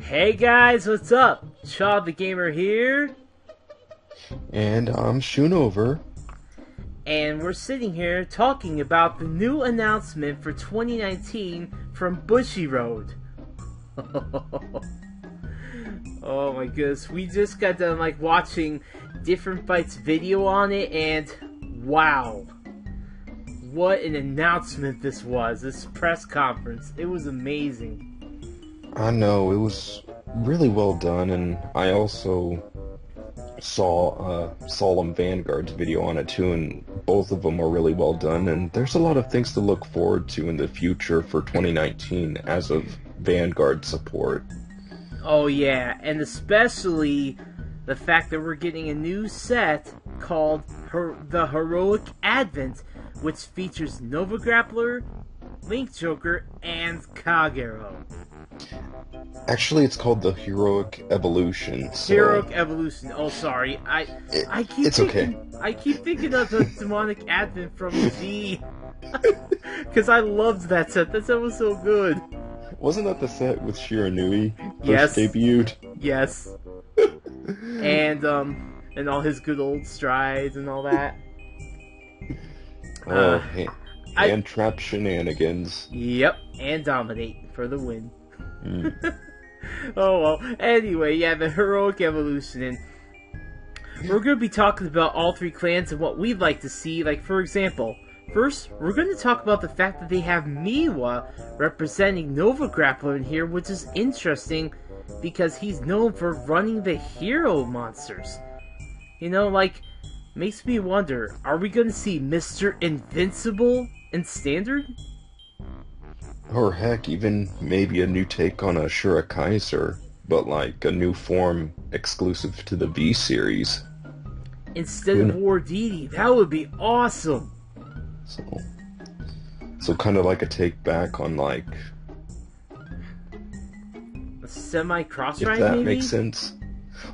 Hey guys, what's up? Chaud the Gamer here, And I'm Schoonovere. and we're sitting here talking about the new announcement for 2019 from Bushiroad. Oh my goodness, we just got done watching Different Fights video on it, and wow, what an announcement this was! This press conference, it was amazing. I know, it was really well done, and I also saw Solemn Vanguard's video on it too, and both of them are really well done, and there's a lot of things to look forward to in the future for 2019 as of Vanguard support. Oh yeah, and especially the fact that we're getting a new set called the Heroic Advent, which features Nova Grappler, Link Joker, and Kagero. Actually, it's called the Heroic Evolution. So Heroic Evolution. Oh, sorry. I keep it's thinking, okay. I keep thinking of the Demonic Advent from Z. Because I loved that set. That set was so good. Wasn't that the set with Shiranui Yes. first debuted? Yes. And all his good old strides and all that. Oh, I- hand trap shenanigans. Yep. And Dominate for the win. Mm. Oh well. Anyway, yeah, the Heroic Evolution, and we're going to be talking about all three clans and what we'd like to see. Like, for example, first, we're going to talk about the fact that they have Miwa representing Nova Grappler in here, which is interesting because he's known for running the hero monsters. You know, makes me wonder, are we going to see Mr. Invincible in Standard? Or heck, even maybe a new take on a Kaiser, but like a new form exclusive to the V series. Instead of War Deity, that would be awesome! So kind of like a take back on like... A semi-cross-ride, if that maybe? makes sense.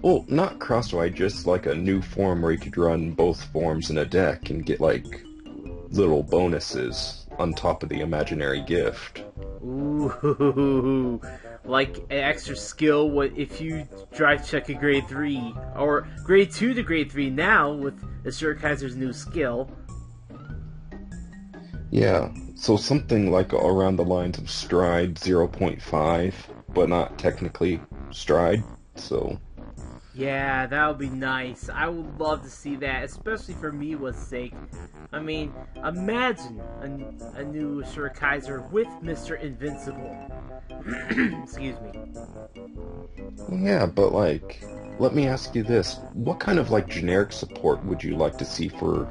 Well, not cross-ride, just like a new form where you could run both forms in a deck and get like little bonuses on top of the imaginary gift. Ooh, like an extra skill if you drive check a grade 3, or grade 2 to grade 3 now with Azure Kaiser's new skill. Yeah, so something like around the lines of Stride 0.5, but not technically Stride, so... Yeah, that would be nice. I would love to see that, especially for Miwa's sake. I mean, imagine a new Azure Kaiser with Mr. Invincible. Excuse me. Yeah, but like, let me ask you this. What kind of like generic support would you like to see for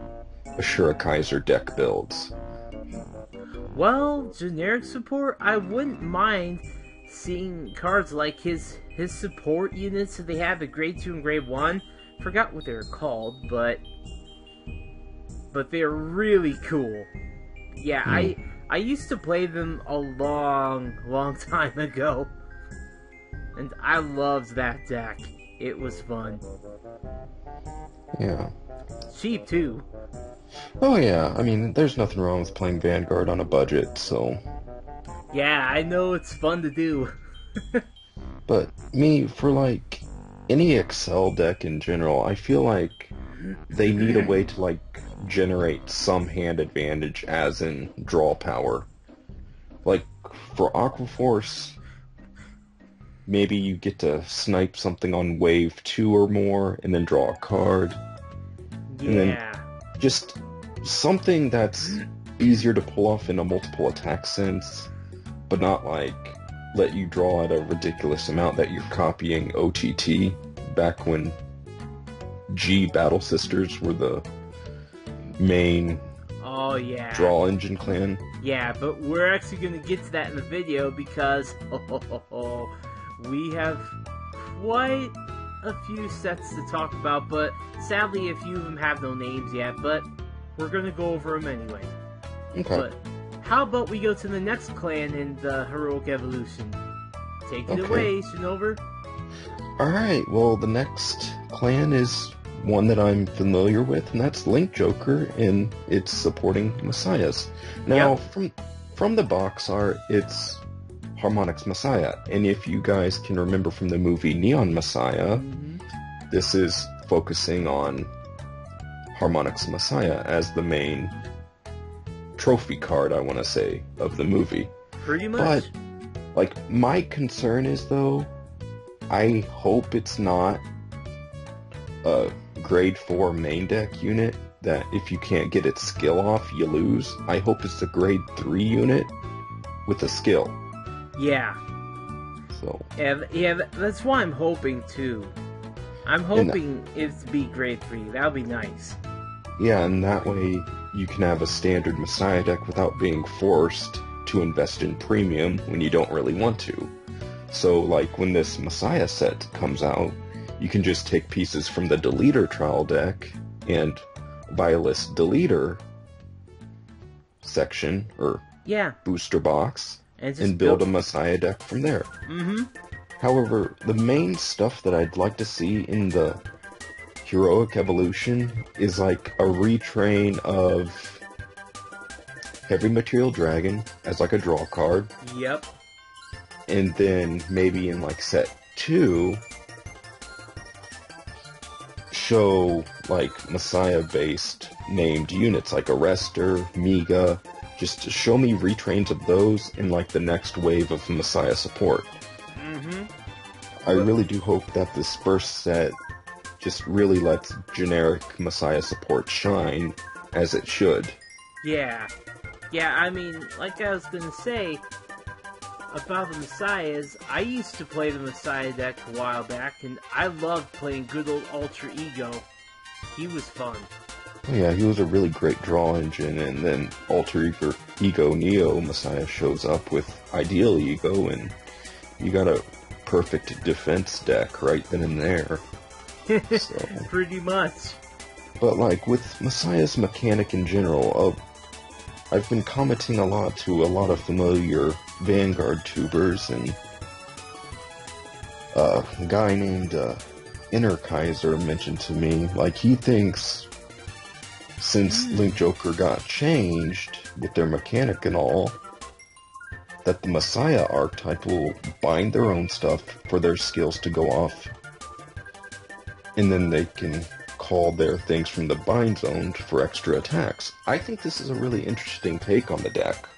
Ashura Kaiser deck builds? Well, generic support, I wouldn't mind seeing cards like his support units that they have at grade 2 and grade 1. Forgot what they were called, but they're really cool. Yeah, I used to play them a long time ago, and I loved that deck. It was fun. Yeah. Cheap too. Oh yeah, I mean, there's nothing wrong with playing Vanguard on a budget, so... Yeah, I know it's fun to do. But me, for like any Excel deck in general, I feel like they need a way to like generate some hand advantage, as in draw power. Like for Aquaforce, maybe you get to snipe something on wave 2 or more and then draw a card. Yeah. And then just something that's easier to pull off in a multiple attack sense, but not like let you draw at a ridiculous amount that you're copying OTT back when G Battle Sisters were the main Oh yeah. draw engine clan. Yeah, but we're actually going to get to that in the video because we have quite a few sets to talk about, but sadly a few of them have no names yet, but we're going to go over them anyway. Okay. But how about we go to the next clan in the Heroic Evolution? Take it away, Schoonovere. Alright, well the next clan is one that I'm familiar with, and that's Link Joker, and it's supporting Messiahs. Now, from the box art, it's Harmonix Messiah. And if you guys can remember from the movie Neon Messiah, this is focusing on Harmonix Messiah as the main trophy card, I want to say, of the movie. Pretty much. But, like, my concern is, though, I hope it's not a grade 4 main deck unit that if you can't get its skill off, you lose. I hope it's a grade 3 unit with a skill. Yeah. So. Yeah, that's why I'm hoping, too. I'm hoping it to be grade 3. That would be nice. Yeah, and that way you can have a standard Messiah deck without being forced to invest in premium when you don't really want to. So, like, when this Messiah set comes out, you can just take pieces from the Deleter trial deck and Violet's Deleter section, or booster box, and build a Messiah deck from there. However, the main stuff that I'd like to see in the Heroic Evolution is like a retrain of Heavy Material Dragon as like a draw card. Yep. And then maybe in like set 2, show like Messiah-based named units like Arrestor, Miga, just to show me retrains of those in like the next wave of Messiah support. I really do hope that this first set just really lets generic Messiah support shine as it should. Yeah. Yeah, I mean, like I was gonna say about the Messiahs, I used to play the Messiah deck a while back, and I loved playing good old Ultra Ego. He was fun. Oh yeah, he was a really great draw engine, and then Ultra Ego Neo Messiah shows up with Ideal Ego, and you got a perfect defense deck right then and there. So. Pretty much. But like with Messiah's mechanic in general, I've been commenting a lot to a lot of familiar Vanguard tubers, and a guy named Inner Kaiser mentioned to me, like, he thinks since Link Joker got changed with their mechanic and all, that the Messiah archetype will bind their own stuff for their skills to go off, and then they can call their things from the bind zone for extra attacks. I think this is a really interesting take on the deck.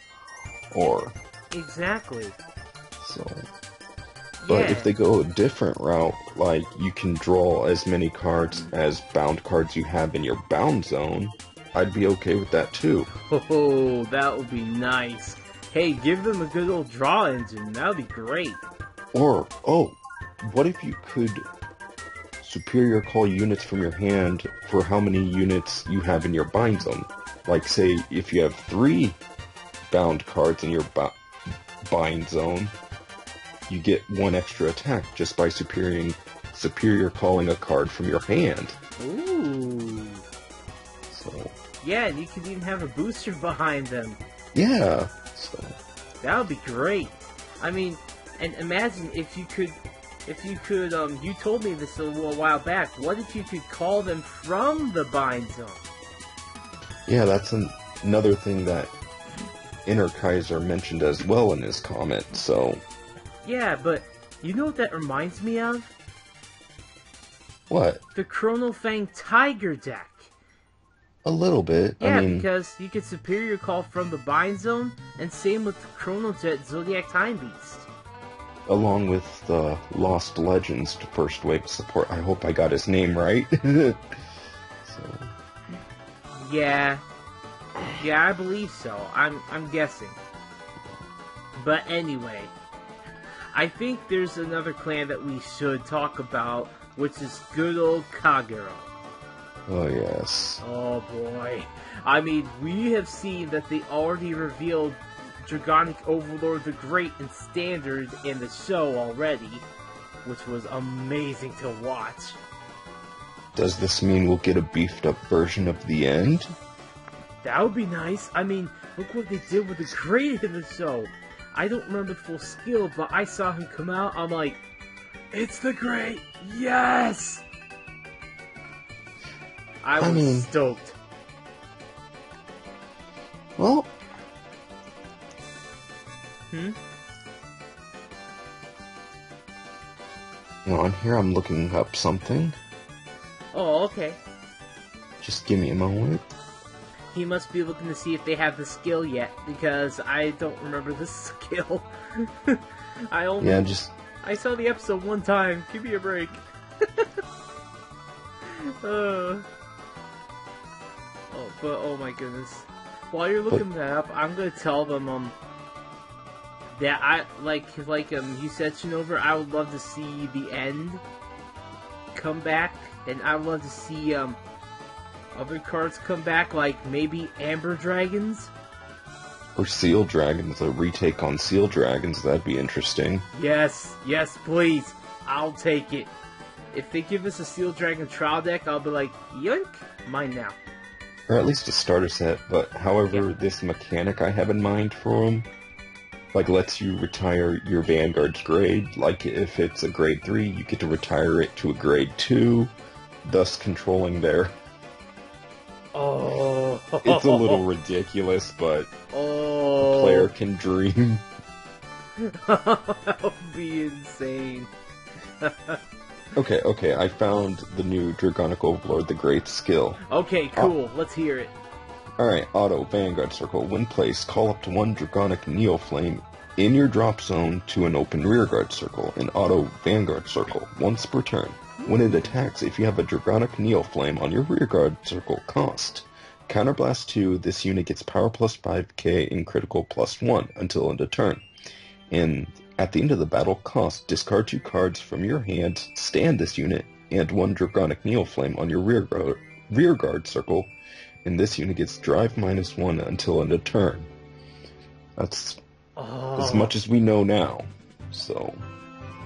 Exactly. So. But if they go a different route, like you can draw as many cards as bound cards you have in your bound zone, I'd be okay with that too. Oh, that would be nice. Hey, give them a good old draw engine. That would be great. Or, what if you could superior call units from your hand for how many units you have in your bind zone? Like, say, if you have 3 bound cards in your bind zone, you get 1 extra attack just by superior calling a card from your hand. Ooh. So. Yeah, and you could even have a booster behind them. Yeah. So. That would be great. I mean, and imagine if you could, you told me this a little while back, what if you could call them from the bind zone? Yeah, that's another thing that Inner Kaiser mentioned as well in his comment, so. Yeah, but you know what that reminds me of? What? The Chrono Fang Tiger deck. A little bit. Yeah, I mean, because you could superior call from the bind zone, and same with the Chrono Jet Zodiac Time Beast. Along with the Lost Legends to first wave support. I hope I got his name right. So. Yeah, I believe so. I'm guessing. But anyway, I think there's another clan that we should talk about, which is good old Kagero. Oh, yes. Oh, boy. I mean, we have seen that they already revealed Dragonic Overlord the Great in Standard in the show already, which was amazing to watch. Does this mean we'll get a beefed up version of the end? That would be nice. I mean, look what they did with the Great in the show. I don't remember full skill, but I saw him come out, I'm like, it's the Great! Yes! I was stoked. Well... Hang on, here I'm looking up something. Oh, okay. Just give me a moment. He must be looking to see if they have the skill yet, because I don't remember the skill. I saw the episode one time. Give me a break. Oh my goodness. While you're looking that up, I'm gonna tell them that I you said, Schoonovere, I would love to see the end come back, and I would love to see other cards come back, like maybe Amber Dragons or Seal Dragons, a retake on Seal Dragons. That'd be interesting. Yes, please, I'll take it. If they give us a Seal Dragon trial deck, I'll be like, yoink, mine now. Or at least a starter set, but however, this mechanic I have in mind for them, like, lets you retire your Vanguard's grade. Like, if it's a grade 3, you get to retire it to a grade 2, thus controlling their... Oh. It's a little ridiculous, but a player can dream. That would be insane. Okay, I found the new Dragonic Overlord, the Great Skill. Okay, cool, let's hear it. Alright, Auto, Vanguard Circle. When placed, call up to one Dragonic Neoflame in your drop zone to an open Rearguard Circle, an Auto Vanguard Circle, once per turn. When it attacks, if you have a Dragonic Neoflame on your Rearguard Circle cost, Counterblast 2, this unit gets Power plus 5k and Critical plus 1 until end of turn. And at the end of the battle cost, discard 2 cards from your hand, stand this unit, and one Dragonic Neoflame on your Rearguard Circle, and this unit gets Drive -1 until end of turn. That's as much as we know now, so...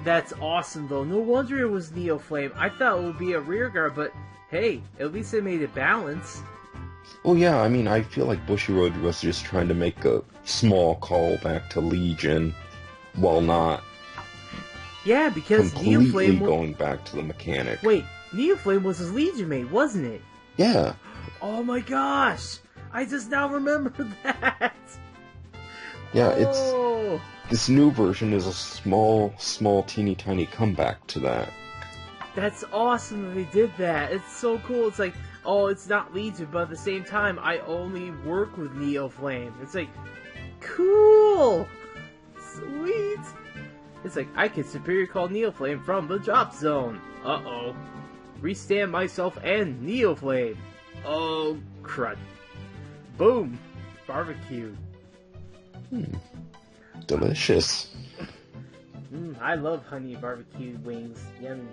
That's awesome, though. No wonder it was Neoflame. I thought it would be a Rearguard, but hey, at least they made it balanced. Well, yeah, I mean, I feel like Bushiroad was just trying to make a small callback to Legion, while not because completely Neoflame going back to the mechanic. Wait, Neoflame was his Legion mate, wasn't it? Yeah. Oh my gosh! I just now remember that! Yeah, it's... This new version is a small, teeny tiny comeback to that. That's awesome that they did that. It's so cool. It's like, oh, it's not Legion, but at the same time, I only work with Neoflame. It's like, cool! Sweet! It's like, I can superior call Neoflame from the drop zone. Uh-oh. Restand myself and Neoflame. Oh, crud. Boom! Barbecue. Delicious. I love honey barbecue wings. Yummy.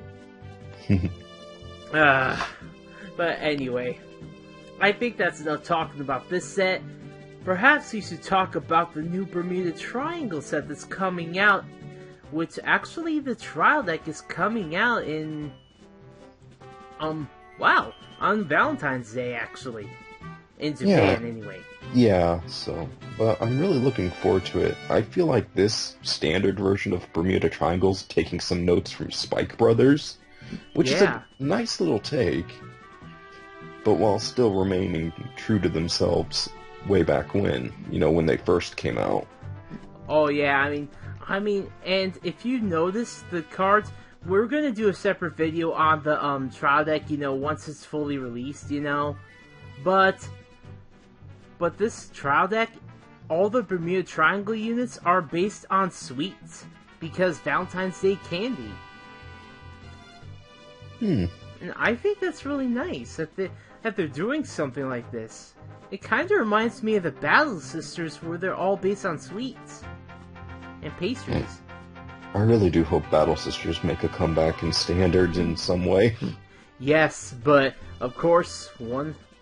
But anyway, I think that's enough talking about this set. Perhaps we should talk about the new Bermuda Triangle set that's coming out, which actually the trial deck is coming out in, on Valentine's Day, actually. In Japan, anyway. Yeah, but I'm really looking forward to it. I feel like this standard version of Bermuda Triangle's taking some notes from Spike Brothers, which is a nice little take, but while still remaining true to themselves way back when, when they first came out. Oh yeah, I mean, and if you notice the cards, we're gonna do a separate video on the trial deck, once it's fully released, But this trial deck, all the Bermuda Triangle units are based on sweets, because Valentine's Day candy. And I think that's really nice that they're doing something like this. It kind of reminds me of the Battle Sisters, where they're all based on sweets and pastries. I really do hope Battle Sisters make a comeback in Standard in some way. Yes, but of course,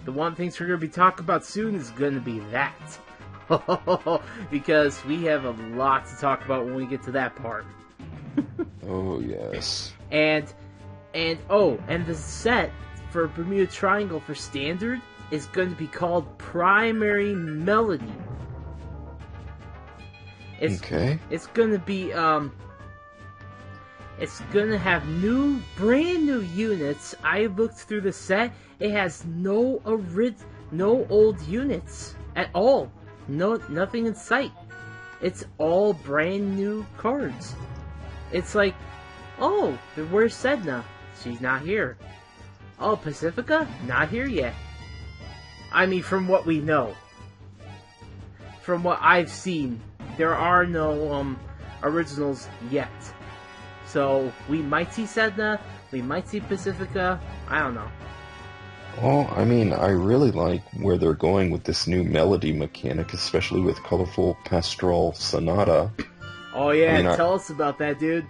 the one things we're going to be talking about soon is going to be that. Because we have a lot to talk about when we get to that part. Oh, yes. And the set for Bermuda Triangle for Standard is going to be called Primary Melody. It's going to be, it's going to have brand new units. I looked through the set. It has no old units at all. Nothing in sight. It's all brand new cards. It's like, Oh, then where's Sedna? She's not here. Oh, Pacifica? Not here yet. I mean, from what we know. From what I've seen, there are no, originals yet. So, we might see Sedna, we might see Pacifica, I don't know. Well, I mean, I really like where they're going with this new melody mechanic, especially with Colorful Pastoral Sonata. Oh yeah, tell us about that, dude.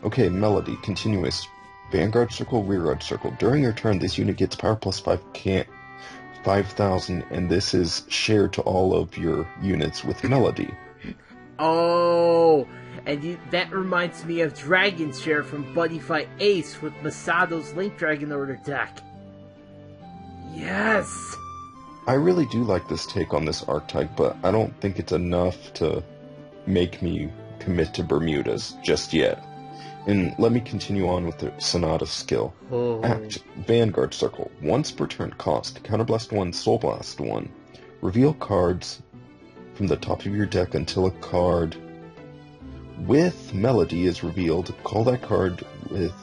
Okay, melody, continuous. Vanguard circle, rearguard circle. During your turn, this unit gets power plus 5,000, and this is shared to all of your units with melody. Oh, and that reminds me of Dragon Share from Buddy Fight Ace with Masato's Link Dragon Order deck. Yes! I really do like this take on this archetype, but I don't think it's enough to make me commit to Bermudas just yet. And let me continue on with the Sonata skill. Oh. Act, Vanguard Circle. Once per turn cost, Counterblast 1, Soul Blast 1. Reveal cards from the top of your deck until a card with Melody is revealed. Call that card with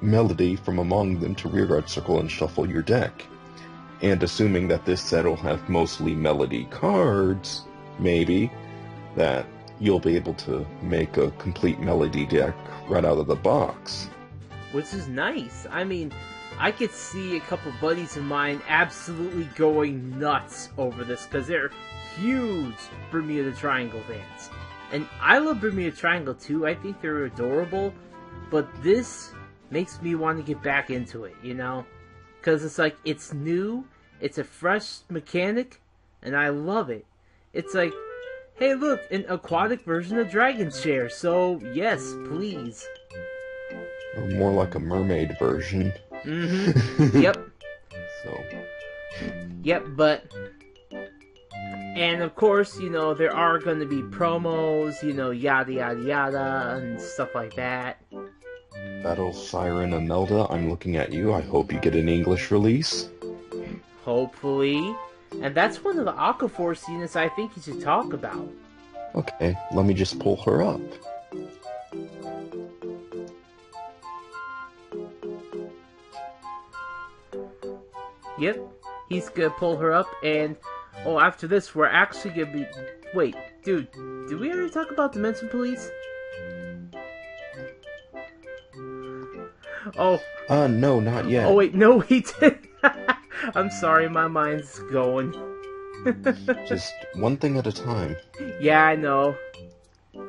Melody from among them to Rearguard Circle and shuffle your deck. And assuming that this set will have mostly Melody cards, maybe, that you'll be able to make a complete Melody deck right out of the box. Which is nice. I mean, I could see a couple buddies of mine absolutely going nuts over this, because they're huge Bermuda Triangle fans. And I love Bermuda Triangle too, I think they're adorable, but this makes me want to get back into it, you know? Because it's like, it's new, it's a fresh mechanic, and I love it. It's like, hey look, an aquatic version of Dragon Share, so yes, please. Or more like a mermaid version. Mm-hmm. Yep. So. Yep, but... And of course, you know, there are going to be promos, you know, yada yada yada, and stuff like that. Battle Siren Imelda, I'm looking at you. I hope you get an English release. Hopefully. And that's one of the Aquaforce units I think you should talk about. Okay, let me just pull her up. Yep, he's gonna pull her up, and... Oh, after this, we're actually gonna be... Wait, dude, did we already talk about Dimension Police? Oh. No, not yet. Oh, wait, no, we didn't. I'm sorry, my mind's going. Just one thing at a time. Yeah, I know.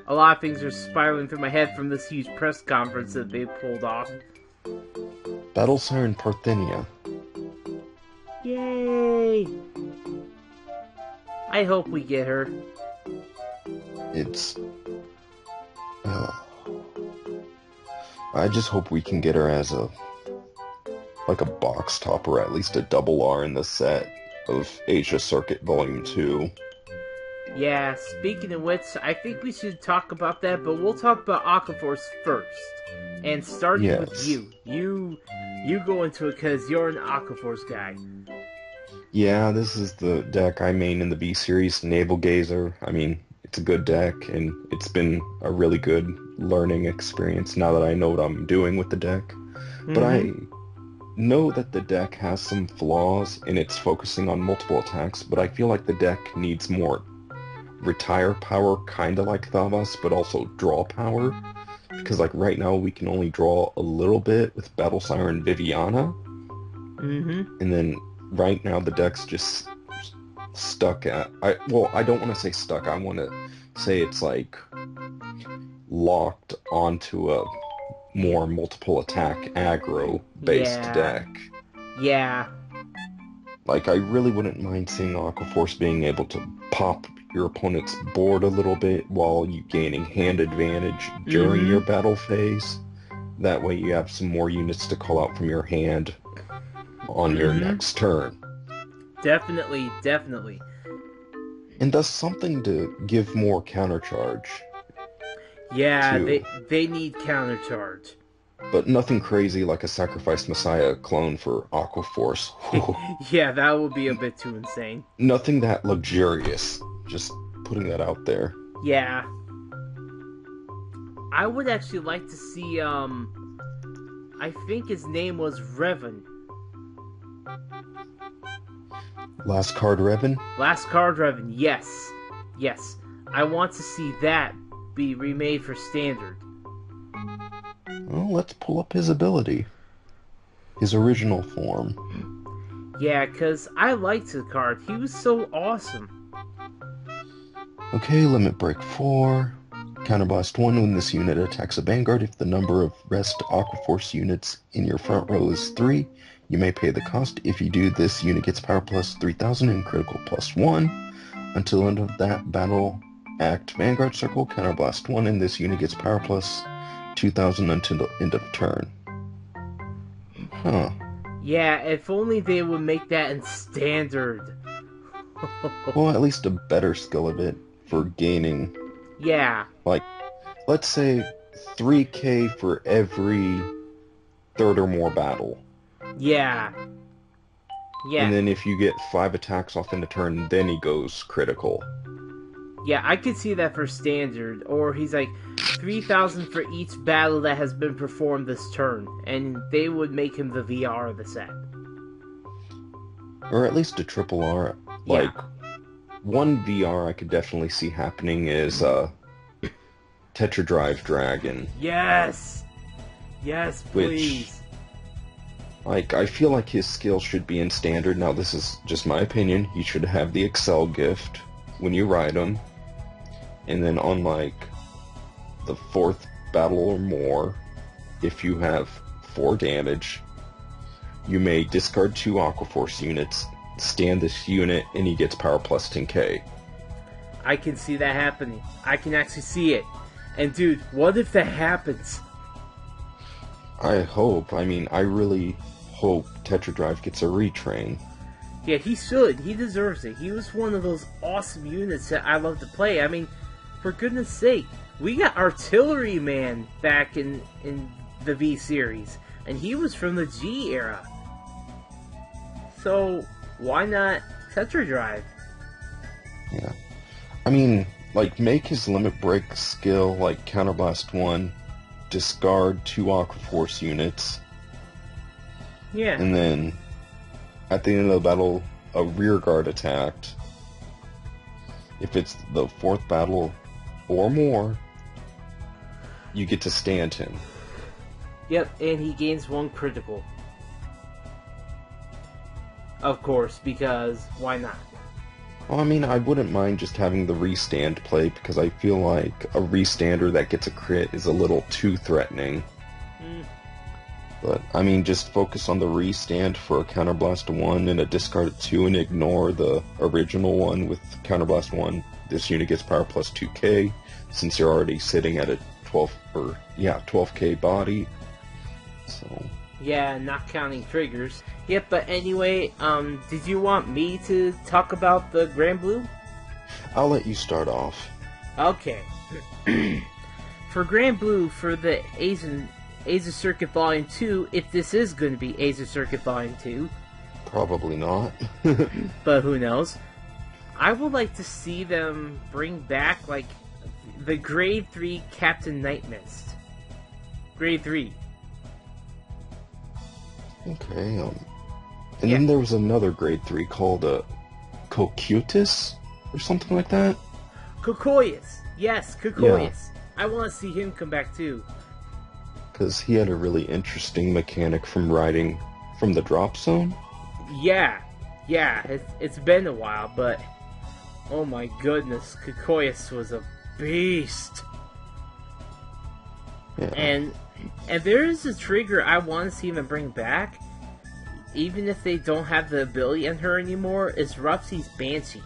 A lot of things are spiraling through my head from this huge press conference that they pulled off. Battle Siren Parthenia. Yay! I hope we get her. It's... I just hope we can get her as a... like a box top, or at least a double R in the set of Asia Circuit Volume 2. Yeah, speaking of which, I think we should talk about that, but we'll talk about Aquaforce first. And starting with you. You go into it because you're an Aquaforce guy. Yeah, this is the deck I main in the B-Series, Naval Gazer. I mean, it's a good deck, and it's been a really good learning experience now that I know what I'm doing with the deck. Mm-hmm. But I know that the deck has some flaws, and it's focusing on multiple attacks, but I feel like the deck needs more retire power, kinda like Thavas, but also draw power. Because, like, right now we can only draw a little bit with Battle Siren Viviana. Mm-hmm. And then right now the deck's just stuck at... I don't want to say stuck. I want to say it's, like, locked onto a more multiple attack aggro-based deck. Yeah. Like, I really wouldn't mind seeing Aquaforce being able to pop your opponent's board a little bit while you gaining hand advantage during your battle phase. That way you have some more units to call out from your hand on your next turn. Definitely, definitely. And does something to give more countercharge. Yeah, they need countercharge. But nothing crazy like a Sacrifice Messiah clone for Aquaforce. Yeah, that would be a bit too insane. Nothing that luxurious. Just putting that out there. Yeah. I would actually like to see, I think his name was Revan. Last card, Revan? Last Card Revan, yes. Yes. I want to see that be remade for Standard. Well, let's pull up his ability. His original form. Yeah, because I liked the card. He was so awesome. Okay, Limit Break 4. Counterblast 1 when this unit attacks a Vanguard. If the number of rest Aquaforce units in your front row is 3, you may pay the cost. If you do, this unit gets power plus 3000 and critical plus 1. Until end of that battle act Vanguard circle, Counterblast 1 and this unit gets power plus 2000 until the end of turn. Huh. Yeah, if only they would make that in Standard. Well, at least a better skill of it for gaining. Yeah. Like, let's say 3k for every third or more battle. Yeah. Yeah. And then if you get 5 attacks off in a turn, then he goes critical. Yeah, I could see that for Standard. Or he's like 3,000 for each battle that has been performed this turn. And they would make him the VR of the set. Or at least a triple R. Like, one VR I could definitely see happening is Tetradrive Dragon. Yes! Yes, please. Like, I feel like his skill should be in Standard. Now, this is just my opinion. He should have the Excel gift when you ride him. And then on, like, the 4th battle or more, if you have 4 damage, you may discard 2 Aquaforce units, stand this unit, and he gets power plus 10k. I can see that happening. I can actually see it. And dude, what if that happens? I hope. I mean, I really hope Tetradrive gets a retrain. Yeah, he should. He deserves it. He was one of those awesome units that I love to play. I mean, for goodness sake, we got Artillery Man back in the V series, and he was from the G era. So why not Tetradrive? Yeah. I mean, like, make his limit break skill like Counterblast 1, discard 2 Aquaforce units, yeah, and then at the end of the battle, a rear guard attacked. If it's the 4th battle or more, you get to stand him. Yep, and he gains 1 critical. Of course, because why not? Well, I mean, I wouldn't mind just having the restand play, because I feel like a restander that gets a crit is a little too threatening. But, I mean, just focus on the restand for a Counterblast 1 and a discard 2 and ignore the original one with Counterblast 1. This unit gets power plus 2k, since you're already sitting at a 12k body. So... yeah, not counting triggers. Yep, but anyway, did you want me to talk about the Grand Blue? I'll let you start off. Okay. For Grand Blue, for the Asia Circuit Volume 2, if this is going to be Asia Circuit Volume 2. Probably not. But who knows. I would like to see them bring back, like, the Grade 3 Captain Nightmist. Grade 3. Okay, and then there was another grade 3 called Cocutus, or something like that? Kokoyas! Yes, Kokoyas! Yeah. I want to see him come back too. Because he had a really interesting mechanic from riding from the drop zone. Yeah, it's been a while, but oh my goodness, Kokoyas was a beast! Yeah. And there is a trigger I want to see them bring back, even if they don't have the ability in her anymore, is Rupsy's Banshee.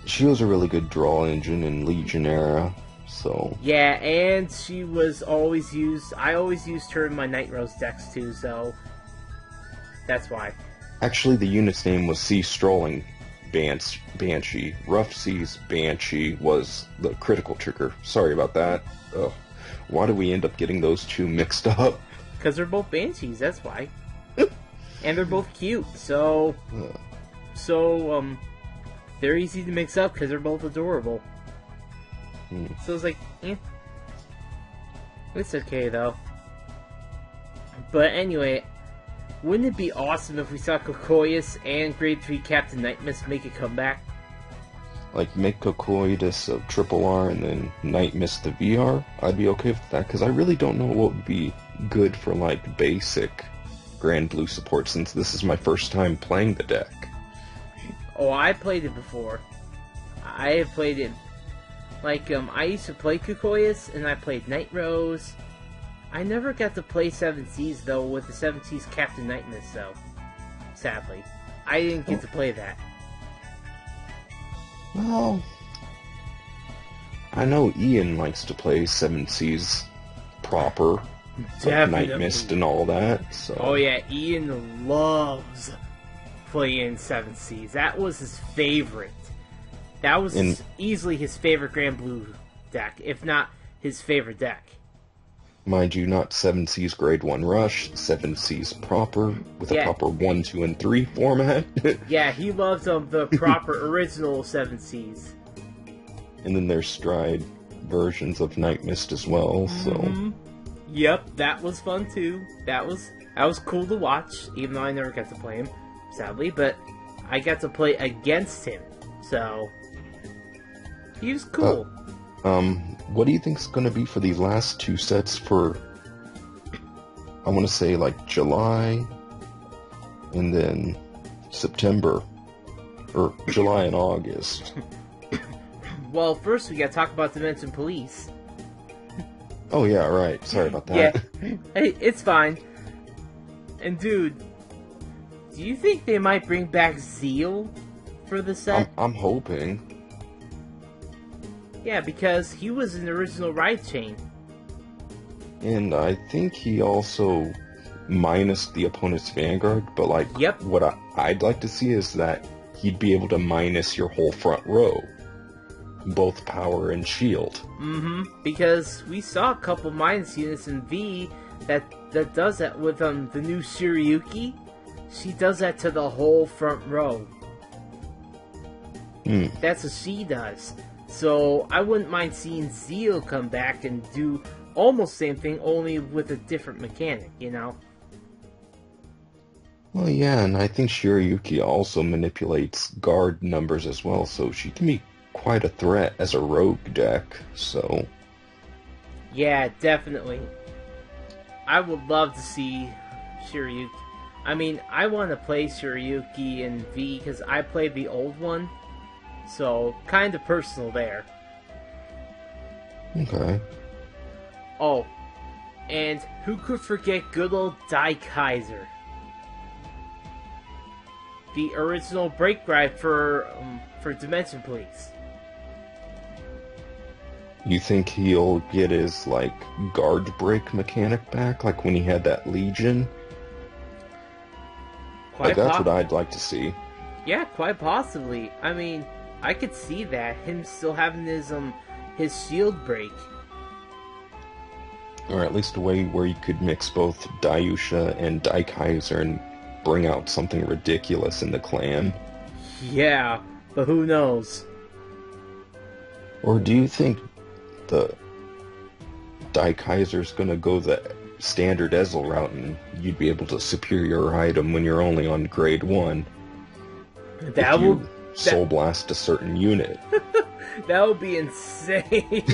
She was a really good draw engine in Legion era, so... yeah, and she was always used... I always used her in my Night Rose decks too, so... that's why. Actually, the unit's name was Sea Strolling Banshee. Rupsy's Banshee was the critical trigger. Sorry about that. Ugh. Why do we end up getting those two mixed up? Because they're both Banshees, that's why. And they're both cute, so... they're easy to mix up because they're both adorable. So it's like, eh. It's okay though. But anyway, wouldn't it be awesome if we saw Kokoyas and Grade 3 Captain Nightmist make a comeback? Like, make Cocoidus of Triple R and then Night Mist the VR, I'd be okay with that, because I really don't know what would be good for, like, basic Grand Blue support, since this is my first time playing the deck. Oh, I played it before. I have played it. Like, I used to play Kokoyas, and I played Night Rose. I never got to play 7 Seas, though, with the 7 Seas Captain Nightmist, though. Sadly. I didn't get to play that. Well, I know Ian likes to play 7 Seas proper, like Night Mist and all that, so... Oh yeah, Ian loves playing 7 Seas. That was his favorite. That was easily his favorite Grand Blue deck, if not his favorite deck. Mind you, not 7 Seas Grade 1 Rush, 7 Seas proper, with a proper 1, 2, and 3 format. Yeah, he loves the proper original 7 Seas. And then there's Stride versions of Night Mist as well, so... Yep, that was fun too. That was cool to watch, even though I never got to play him, sadly, but I got to play against him, so... He was cool. What do you think's going to be for these last 2 sets for, I want to say, like, July, and then September, or July and August? Well, first we gotta talk about Dimension Police. Oh yeah, right. Sorry about that. Yeah, hey, it's fine. And dude, do you think they might bring back Zeal for the set? I'm hoping. Yeah, because he was in the original Ride Chain. And I think he also minus the opponent's Vanguard, but like, what I'd like to see is that he'd be able to minus your whole front row. Both power and shield. Because we saw a couple minus units in V that does that with the new Shiryuki. She does that to the whole front row. That's what she does. So I wouldn't mind seeing Zeal come back and do almost the same thing, only with a different mechanic, you know? Well, yeah, and I think Shiryuki also manipulates guard numbers as well, so she can be quite a threat as a rogue deck, so... Yeah, definitely. I would love to see Shiryuki. I mean, I want to play Shiryuki in V, because I played the old one, so kind of personal there. Okay. Oh, and who could forget good old Dai Kaiser? The original break ride for Dimension Police. You think he'll get his, like, guard break mechanic back, like when he had that Legion? Like, that's what I'd like to see. Yeah, quite possibly. I mean, I could see that, him still having his shield break. Or at least a way where you could mix both Daiusha and Daikaiser and bring out something ridiculous in the clan. Yeah, but who knows? Or do you think the Daikaiser's gonna go the standard Ezel route and you'd be able to superior item when you're only on grade 1? That will Soul Blast a certain unit. That would be insane.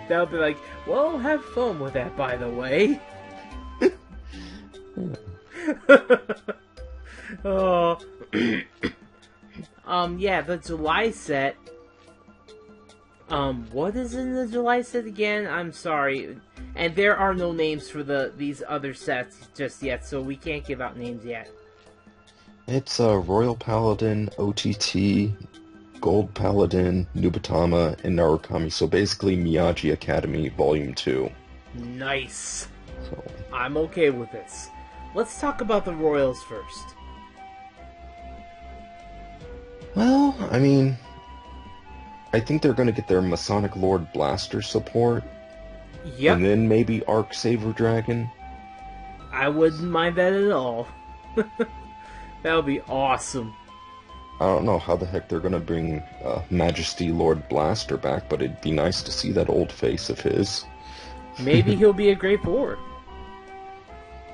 That would be like, well, have fun with that, by the way. Oh. Yeah, the July set. What is in the July set again? I'm sorry. And there are no names for these other sets just yet, so we can't give out names yet. It's Royal Paladin, OTT, Gold Paladin, Nubatama, and Narukami. So basically Miyagi Academy Volume 2. Nice. So. I'm okay with this. Let's talk about the Royals first. Well, I mean, I think they're going to get their Masonic Lord Blaster support. Yep. And then maybe Arc Saber Dragon. I wouldn't mind that at all. That would be awesome. I don't know how the heck they're gonna bring Majesty Lord Blaster back, but it'd be nice to see that old face of his. Maybe he'll be a grade 4.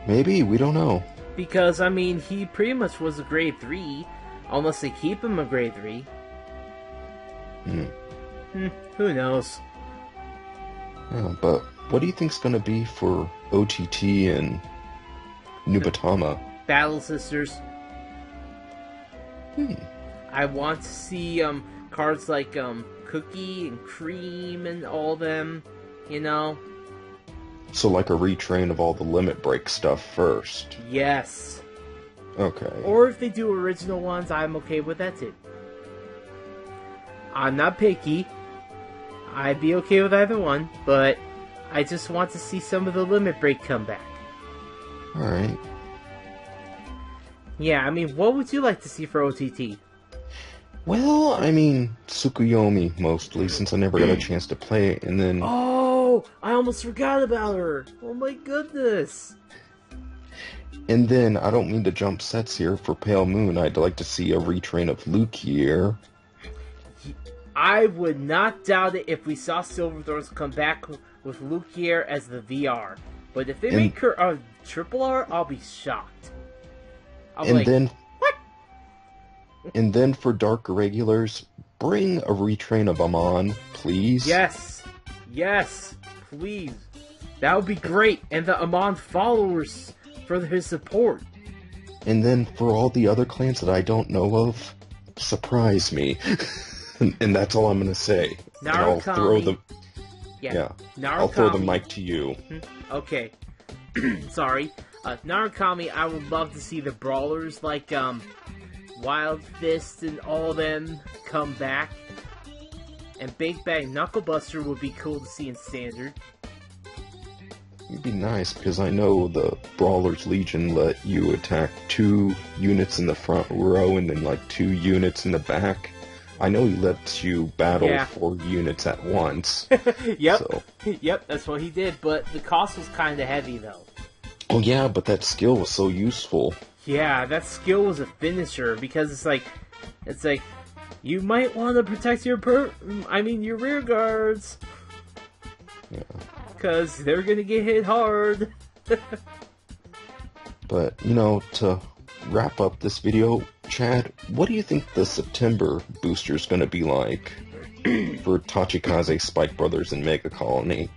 Maybe, we don't know. Because, I mean, he pretty much was a grade 3, unless they keep him a grade 3. Who knows? Yeah, but what do you think's gonna be for OTT and Nubatama? Battle Sisters. I want to see cards like Cookie and Cream and all them, you know? So like a retrain of all the Limit Break stuff first. Yes. Okay. Or if they do original ones, I'm okay with that too. I'm not picky. I'd be okay with either one, but I just want to see some of the Limit Break come back. Alright. Yeah, I mean, what would you like to see for OTT? Well, I mean, Tsukuyomi mostly, since I never got a chance to play it, and then... Oh, I almost forgot about her! Oh my goodness! And then, I don't mean to jump sets here, for Pale Moon, I'd like to see a retrain of Lukier. I would not doubt it if we saw Silverthorns come back with Lukier as the VR. But if they make her a triple R, I'll be shocked. I'll be like, what? And then for Dark Irregulars, bring a retrain of Amon, please. Yes, please. That would be great. And the Amon followers for his support. And then for all the other clans that I don't know of, surprise me. And that's all I'm gonna say. Narukami. And I'll throw the I'll throw the mic to you. Okay. Sorry. Narukami, I would love to see the brawlers like Wild Fist and all them come back. And Big Bang Knucklebuster would be cool to see in Standard. It'd be nice, because I know the Brawlers Legion let you attack 2 units in the front row and then like 2 units in the back. I know he lets you battle 4 units at once. Yep. So. Yep, that's what he did, but the cost was kind of heavy though. Oh yeah, but that skill was so useful. Yeah, that skill was a finisher, because it's like, you might want to protect your your rear guards. Yeah. Because they're gonna get hit hard. But, to wrap up this video, Chad, what do you think the September booster is gonna be like for Tachikaze, Spike Brothers, and Mega Colony?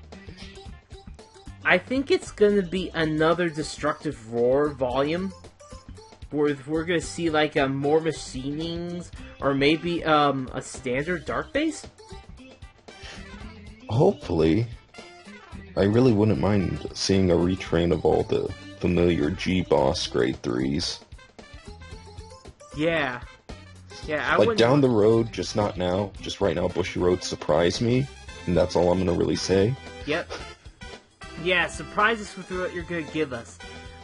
I think it's gonna be another Destructive Roar volume, where we're gonna see like more machinings, or maybe a standard Dark Base. Hopefully. I really wouldn't mind seeing a retrain of all the familiar G-Boss grade 3s. Yeah. Yeah, like down the road, just not now. Just right now, Bushiroad surprised me, and that's all I'm gonna really say. Yep. Yeah, surprise us with what you're gonna give us.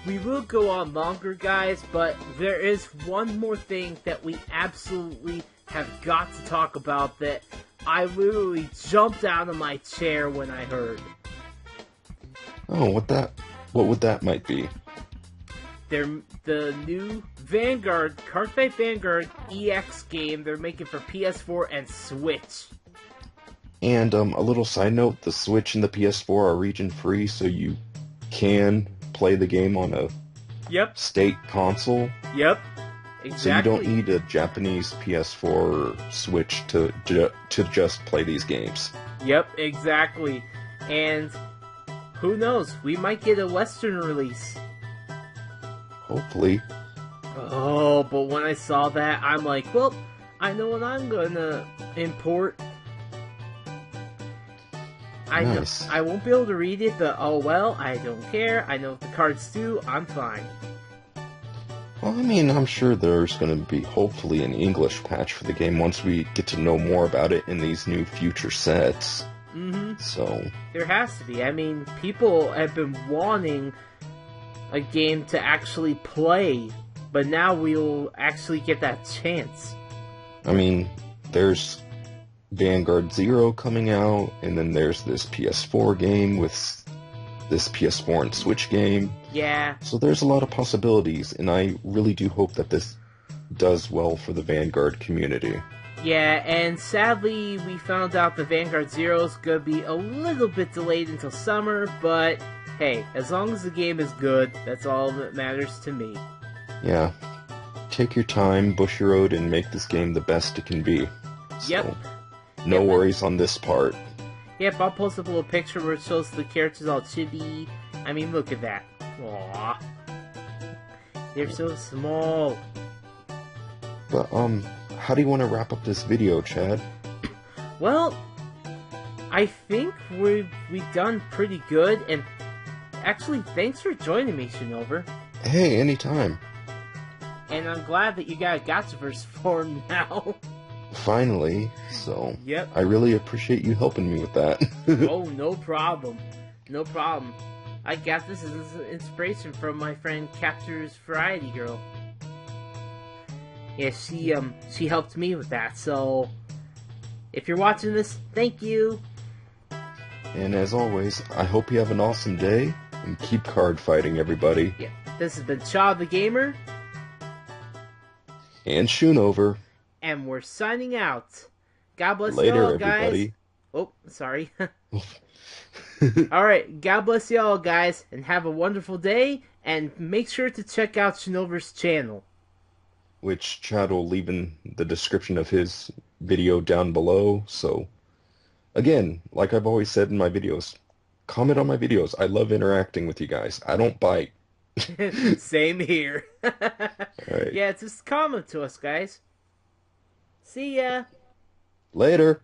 We will go on longer, guys, but there is one more thing that we absolutely have got to talk about that I literally jumped out of my chair when I heard. Oh, what would that might be? The new Vanguard, Cardfight Vanguard EX game they're making for PS4 and Switch. And a little side note, the Switch and the PS4 are region free, so you can play the game on a state console. Yep, exactly. So you don't need a Japanese PS4 or Switch to just play these games. Yep, exactly. And who knows, we might get a Western release. Hopefully. Oh, but when I saw that, I'm like, well, I know what I'm gonna import. Nice. I won't be able to read it, but oh well, I don't care. I know what the cards do, I'm fine. Well, I mean, I'm sure there's going to be hopefully an English patch for the game once we get to know more about it in these new future sets. Mm-hmm. So there has to be. I mean, people have been wanting a game to actually play, but now we'll actually get that chance. I mean, there's Vanguard Zero coming out, and then there's this PS4 game with this PS4 and Switch game. Yeah. So there's a lot of possibilities, and I really do hope that this does well for the Vanguard community. Yeah, and sadly, we found out the Vanguard Zero is gonna be a little bit delayed until summer, but hey, as long as the game is good, that's all that matters to me. Yeah. Take your time, Bushiroad, and make this game the best it can be. Yep. No Yep. worries on this part. Yep, I'll post up a little picture where it shows the characters all chibi. I mean, look at that. Aww. They're so small. But, how do you want to wrap up this video, Chad? Well, I think we've done pretty good, and actually, thanks for joining me, Schoonovere. Hey, anytime. And I'm glad that you got a Gachaverse form now. Finally, so Yep. I really appreciate you helping me with that. Oh, no problem. No problem. I got this as inspiration from my friend Captor's Variety Girl. Yeah, she helped me with that, so if you're watching this, thank you. And as always, I hope you have an awesome day, and keep card fighting, everybody. Yeah, this has been Chaud the Gamer, And Schoonovere. and we're signing out. God bless Later, y'all, guys. everybody. Oh, sorry. Alright, God bless y'all, guys, and have a wonderful day, and make sure to check out Schoonovere's channel. Which Chad will leave in the description of his video down below. So, again, like I've always said in my videos, comment on my videos. I love interacting with you guys. I don't bite. Same here. Alright. Yeah, just comment to us, guys. See ya. Later.